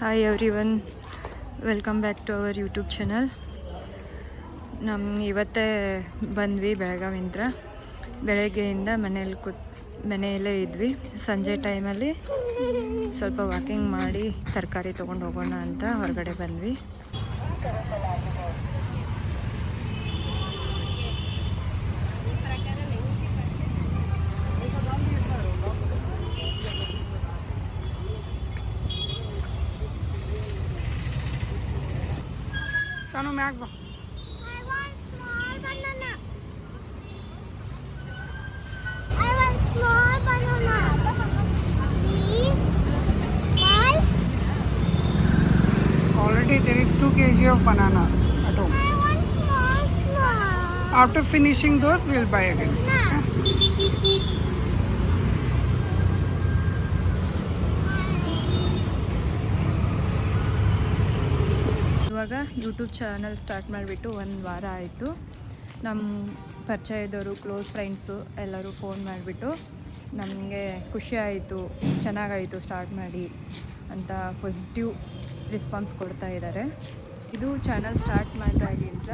Hi everyone, welcome back to our YouTube channel. ಇವತ್ತೇ ಬಂದ್ವಿ ಬೆಳಗಾವಿಂದ. ಬೆಳಗ್ಗೆಯಿಂದ ಮನೆಯಲ್ಲೇ ಇದ್ವಿ. ಸಂಜೆ ಟೈಮಲ್ಲಿ ಸ್ವಲ್ಪ ವಾಕಿಂಗ್ ಮಾಡಿ ತರಕಾರಿ ತೊಗೊಂಡು ಹೋಗೋಣ ಅಂತ ಹೊರಗಡೆ ಬಂದ್ವಿ. Tano mag ba? I want small banana. I want small banana. Please. Why? Already there is 2 kg of banana at home. I want small. After finishing those, we will buy again. ಇವಾಗ YouTube channel start ಮಾಡಿಬಿಟ್ಟು 1 ವಾರ ಆಯಿತು. ನಮ್ಮ ಪರಿಚಯದವರು, close friends ಎಲ್ಲರೂ phone ಮಾಡಿಬಿಟ್ಟು ನಮಗೆ ಖುಷಿ ಆಯಿತು, ಚೆನ್ನಾಗಾಯಿತು ಸ್ಟಾರ್ಟ್ ಮಾಡಿ ಅಂತ ಪಾಸಿಟಿವ್ ರೆಸ್ಪಾನ್ಸ್ ಕೊಡ್ತಾ ಇದ್ದಾರೆ. ಇದು ಚಾನಲ್ ಸ್ಟಾರ್ಟ್ ಮಾಡಿದಾಗಿಂದ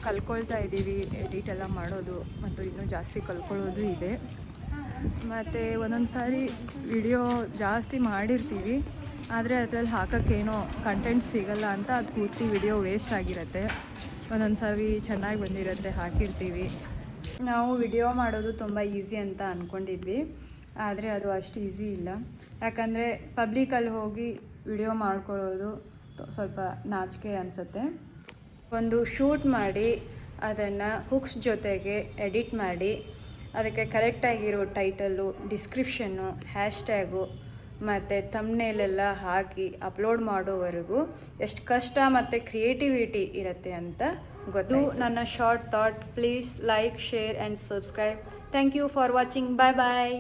ಕಲ್ಕೊಳ್ತಾ ಇದ್ದೀವಿ, ಎಡಿಟ್ ಎಲ್ಲ ಮಾಡೋದು ಮತ್ತು ಇನ್ನೂ ಜಾಸ್ತಿ ಕಲ್ಕೊಳ್ಳೋದು ಇದೆ. ಮತ್ತು ಒಂದೊಂದು ಸಾರಿ ವಿಡಿಯೋ ಜಾಸ್ತಿ ಮಾಡಿರ್ತೀವಿ, ಆದರೆ ಅದರಲ್ಲಿ ಹಾಕೋಕ್ಕೇನೋ ಕಂಟೆಂಟ್ ಸಿಗಲ್ಲ ಅಂತ ಅದು ಪೂರ್ತಿ ವಿಡಿಯೋ ವೇಸ್ಟ್ ಆಗಿರುತ್ತೆ. ಒಂದೊಂದು ಸಾರಿ ಚೆನ್ನಾಗಿ ಬಂದಿರುತ್ತೆ, ಹಾಕಿರ್ತೀವಿ. ನಾವು ವಿಡಿಯೋ ಮಾಡೋದು ತುಂಬ ಈಸಿ ಅಂತ ಅಂದ್ಕೊಂಡಿದ್ವಿ, ಆದರೆ ಅದು ಅಷ್ಟು ಈಸಿ ಇಲ್ಲ. ಯಾಕಂದರೆ ಪಬ್ಲಿಕಲ್ಲಿ ಹೋಗಿ ವಿಡಿಯೋ ಮಾಡ್ಕೊಳ್ಳೋದು ಸ್ವಲ್ಪ ನಾಚಿಕೆ ಅನಿಸುತ್ತೆ. ಒಂದು ಶೂಟ್ ಮಾಡಿ ಅದನ್ನು ಹುಕ್ಸ್ ಜೊತೆಗೆ ಎಡಿಟ್ ಮಾಡಿ ಅದಕ್ಕೆ ಕರೆಕ್ಟಾಗಿರೋ ಟೈಟಲ್ಲು, ಡಿಸ್ಕ್ರಿಪ್ಷನ್ನು, ಹ್ಯಾಶ್ಟ್ಯಾಗು ಮತ್ತು ಥಂಬ್ನೇಲೆಲ್ಲ ಹಾಕಿ ಅಪ್ಲೋಡ್ ಮಾಡೋವರೆಗೂ ಎಷ್ಟು ಕಷ್ಟ ಮತ್ತು ಕ್ರಿಯೇಟಿವಿಟಿ ಇರುತ್ತೆ ಅಂತ ಗೊತ್ತು. ನನ್ನ short thought. Please like, share and subscribe. Thank you for watching. Bye bye.